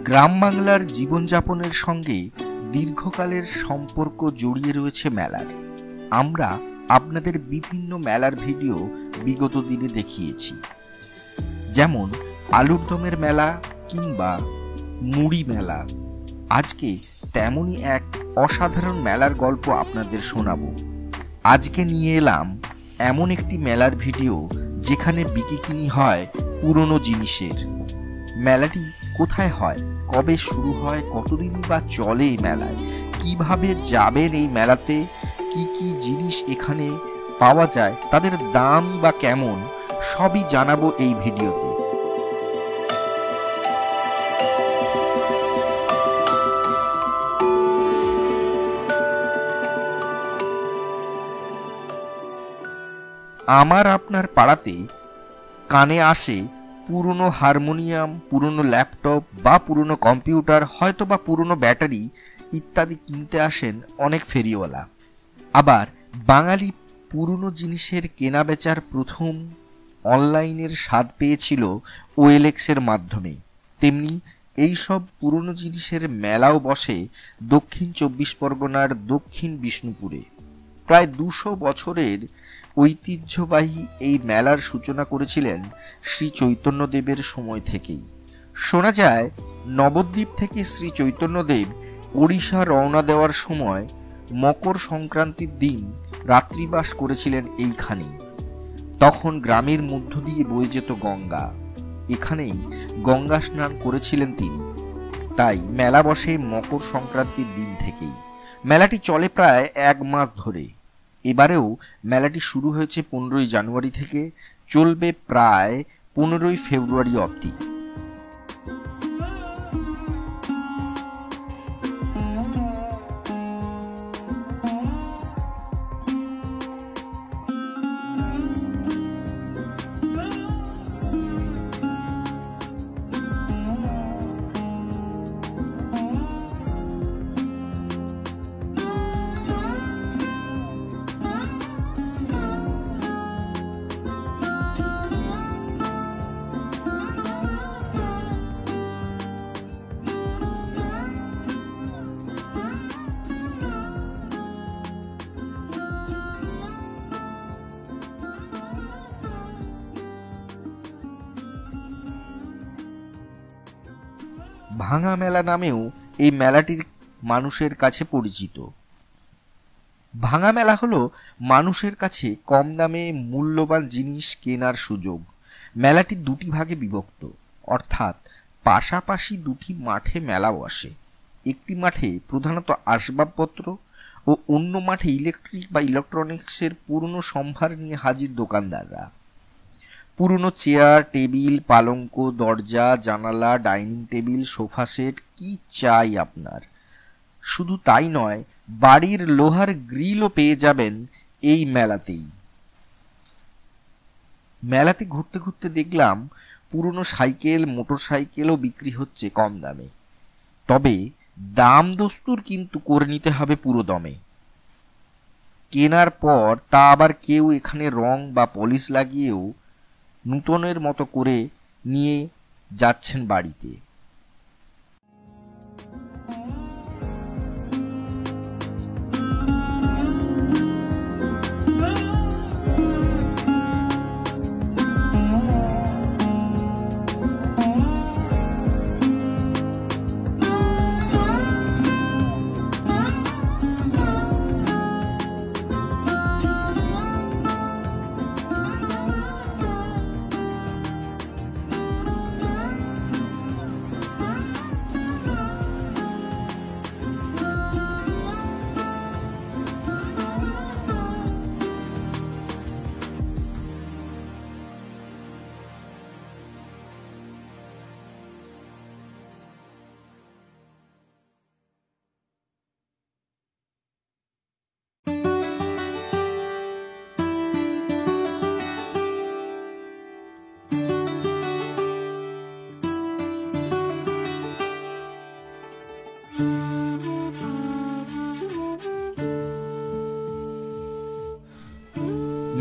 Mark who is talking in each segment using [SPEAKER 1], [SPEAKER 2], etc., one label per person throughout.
[SPEAKER 1] গ্রাম বাংলার জীবনযাপনের সঙ্গে দীর্ঘকালের সম্পর্ক জড়িয়ে রয়েছে মেলার। আমরা আপনাদের বিভিন্ন মেলার ভিডিও বিগত দিনে দেখিয়েছি, যেমন আলুর দমের মেলা কিংবা মুড়ি মেলা। আজকে তেমনই এক অসাধারণ মেলার গল্প আপনাদের শোনাবো। আজকে নিয়ে এলাম এমন একটি মেলার ভিডিও যেখানে বিকিকিনি হয় পুরনো জিনিসের। মেলাটি কোথায় হয়, কবে শুরু হয়, কতদিনই বা চলে এই মেলায়, কিভাবে যাবেন এই মেলাতে, কি কি জিনিস এখানে পাওয়া যায়, তাদের দাম বা কেমন, সবই জানাবো এই ভিডিওতে। আমার আপনার পাড়াতে কানে আসে পুরনো হারমোনিয়াম, পুরনো ল্যাপটপ বা পুরনো কম্পিউটার, হয়তো বা পুরনো ব্যাটারি ইত্যাদি কিনতে আসেন অনেক ফেরিওয়ালা। আবার বাঙালি পুরনো জিনিসের কেনা বেচার প্রথম অনলাইনের স্বাদ পেয়েছিল ওএলএক্সের মাধ্যমে। তেমনি এইসব পুরনো জিনিসের মেলাও বসে দক্ষিণ ২৪ পরগনার দক্ষিণ বিষ্ণুপুরে। প্রায় ২০০ বছরের ঐতিহ্যবাহী এই মেলার সূচনা করেছিলেন শ্রী চৈতন্যদেবের সময় থেকেই। শোনা যায় নবদ্বীপ থেকে শ্রী চৈতন্যদেব ওড়িশা রওনা দেওয়ার সময় মকর সংক্রান্তির দিন রাত্রিবাস করেছিলেন এইখানেই। তখন গ্রামের মধ্য দিয়ে বয়ে যেত গঙ্গা, এখানেই গঙ্গা স্নান করেছিলেন তিনি। তাই মেলা বসে মকর সংক্রান্তির দিন থেকেই। মেলাটি চলে প্রায় ১ মাস ধরে। এবারেও মেলাটি শুরু হয়েছে ১৫ই জানুয়ারি থেকে, চলবে প্রায় ১৫ই ফেব্রুয়ারি অবধি। ভাঙা মেলা নামেও এই মেলাটির মানুষের কাছে পরিচিত। ভাঙা মেলা হলো মানুষের কাছে কম দামে মূল্যবান জিনিস কেনার সুযোগ। মেলাটি ২টি ভাগে বিভক্ত, অর্থাৎ পাশাপাশি ২টি মাঠে মেলা বসে। একটি মাঠে প্রধানত আসবাবপত্র ও অন্য মাঠে ইলেকট্রিক বা ইলেকট্রনিক্সের পুরনো সম্ভার নিয়ে হাজির দোকানদাররা। পুরনো চেয়ার, টেবিল, পালঙ্ক, দরজা, জানালা, ডাইনিং টেবিল, সোফা সেট, কি চাই আপনার। শুধু তাই নয়, বাড়ির লোহার গ্রিলও পেয়ে যাবেন এই মেলাতেই। মেলাতে ঘুরতে ঘুরতে দেখলাম পুরনো সাইকেল, মোটর সাইকেলও বিক্রি হচ্ছে কম দামে। তবে দাম দস্তুর কিন্তু করে নিতে হবে পুরো দমে। কেনার পর তা আবার কেউ এখানে রং বা পলিশ লাগিয়েও নূতনের মতো করে নিয়ে যাচ্ছেন বাড়িতে।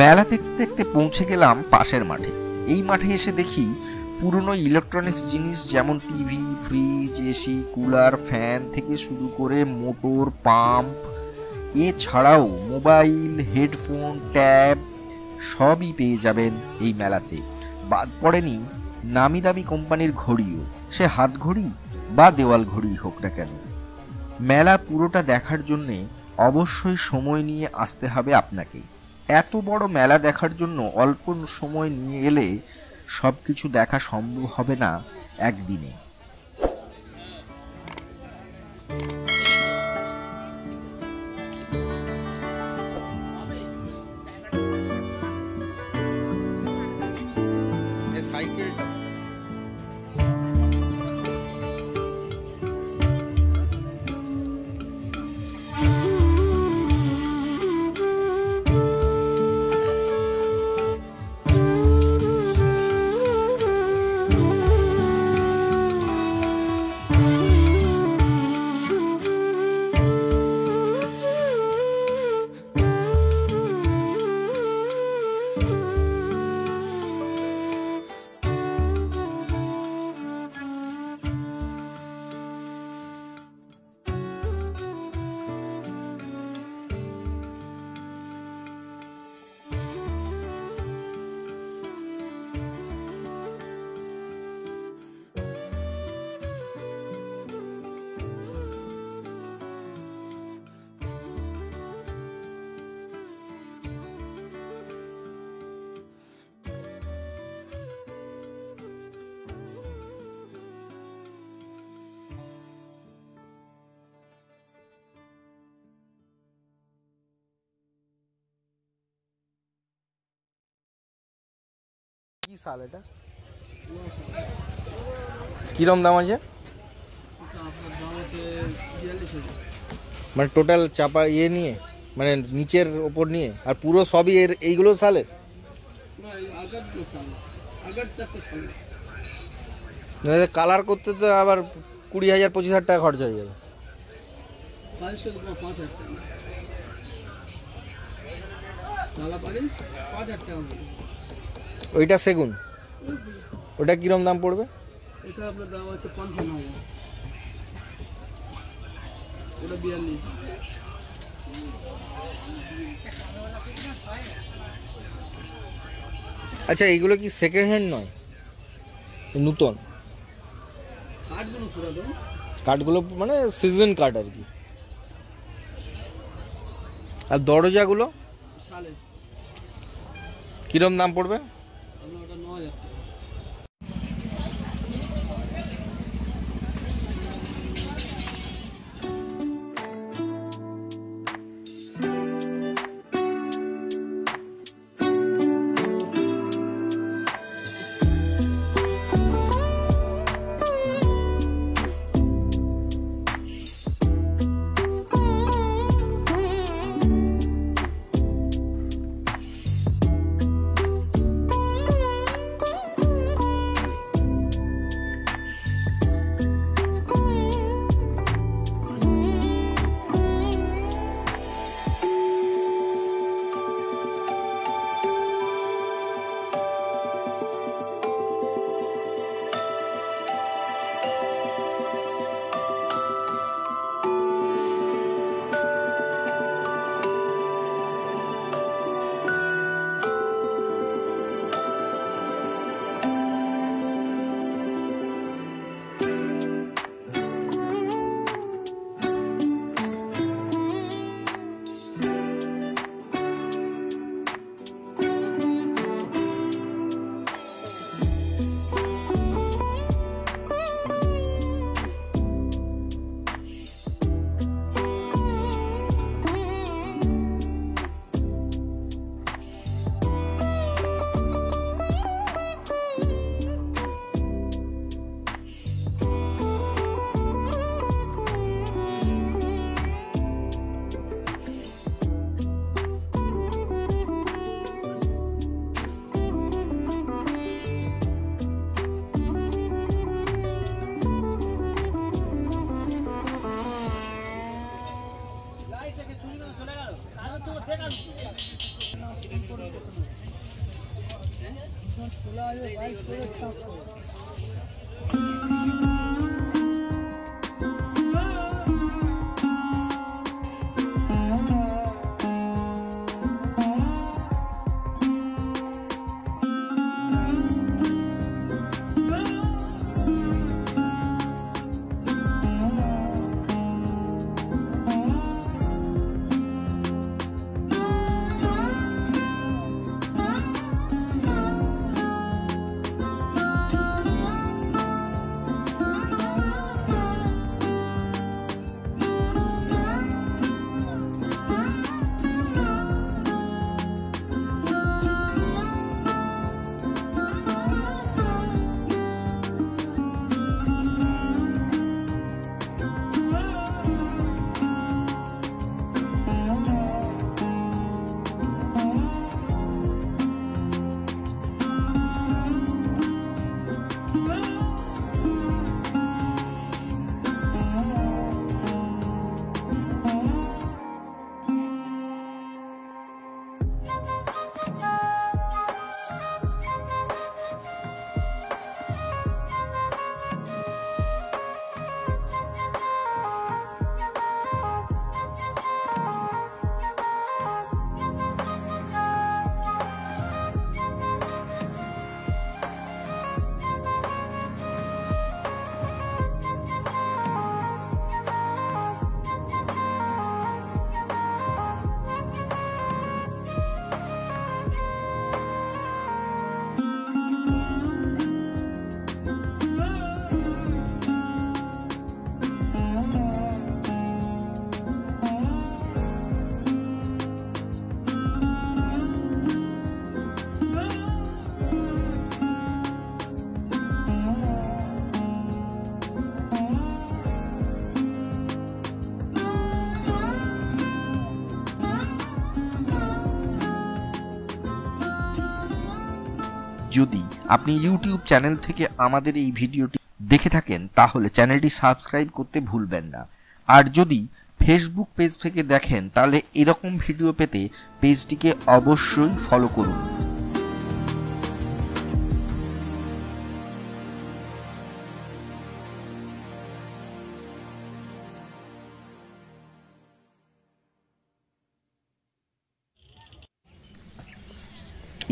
[SPEAKER 1] মেলা দেখতে দেখতে পৌঁছে গেলাম পাশের মাঠে। এই মাঠে এসে দেখি পুরনো ইলেকট্রনিক্স জিনিস যেমন TV, fridge, AC, cooler, fan থেকে শুরু করে মোটর, পাম্প, এছাড়াও মোবাইল, হেডফোন, ট্যাব সবই পেয়ে যাবেন এই মেলাতে। বাদ পড়েনি নামি দামি কোম্পানির ঘড়িও, সে হাত ঘড়ি বা দেওয়াল ঘড়ি হোক না কেন। মেলা পুরোটা দেখার জন্যে অবশ্যই সময় নিয়ে আসতে হবে আপনাকে। এত বড় মেলা দেখার জন্য অল্প সময় নিয়ে এলে সব কিছু দেখা সম্ভব হবে না একদিনে। কি সাল এটা? কিরম দাম আছে? মানে টোটাল চাপা ইয়ে নিয়ে, মানে নিচের ওপর নিয়ে, আর পুরো সবই এর এইগুলো সালের? কালার করতে তো আবার 20,000-25,000 টাকা খরচা হয়ে যাবে। ওইটা সেগুন, ওটা কিরম দাম পড়বে?
[SPEAKER 2] এটা আপনার দাম আছে 55,000, ওটা 42।
[SPEAKER 1] আচ্ছা, এইগুলো কি সেকেন্ড হ্যান্ড নয়, নূতন?
[SPEAKER 2] কাঠগুলো পুরাতন,
[SPEAKER 1] কাঠগুলো মানে সিজন কাঠ আর কি। আর দরজাগুলো
[SPEAKER 2] সালের
[SPEAKER 1] কিরম দাম পড়বে?
[SPEAKER 2] ওটা 9,000 টাকা।
[SPEAKER 1] যদি আপনি ইউটিউব চ্যানেল থেকে আমাদের এই ভিডিওটি দেখে থাকেন তাহলে চ্যানেলটি সাবস্ক্রাইব করতে ভুলবেন না। আর যদি ফেসবুক পেজ থেকে দেখেন তাহলে এরকম ভিডিও পেতে পেজটিকে অবশ্যই ফলো করুন।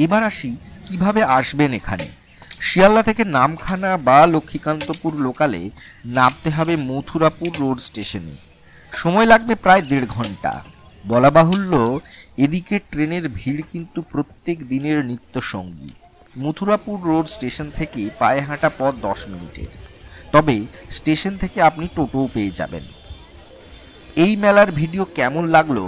[SPEAKER 1] এবার আসি কিভাবে আসবেন এখানে। শিয়ালদা থেকে নামখানা বা লক্ষ্মীকান্তপুর লোকালে নামতে হবে মথুরাপুর রোড স্টেশনে। সময় লাগবে প্রায় 1.5 ঘন্টা। বলা বাহুল্য এদিকে ট্রেনের ভিড় কিন্তু প্রত্যেক দিনের নিত্যসঙ্গী। মথুরাপুর রোড স্টেশন থেকে পায়ে হাঁটা পথ 10 মিনিটের, তবে স্টেশন থেকে আপনি টোটোও পেয়ে যাবেন। এই মেলার ভিডিও কেমন লাগলো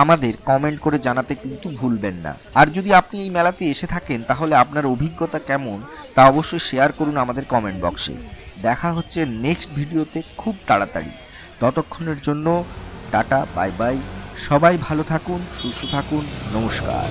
[SPEAKER 1] আমাদের কমেন্ট করে জানাতে কিন্তু ভুলবেন না। আর যদি আপনি এই মেলাতে এসে থাকেন তাহলে আপনার অভিজ্ঞতা কেমন তা অবশ্যই শেয়ার করুন আমাদের কমেন্ট বক্সে। দেখা হচ্ছে নেক্সট ভিডিওতে খুব তাড়াতাড়ি। ততক্ষণের জন্য টাটা, বাই বাই। সবাই ভালো থাকুন, সুস্থ থাকুন, নমস্কার।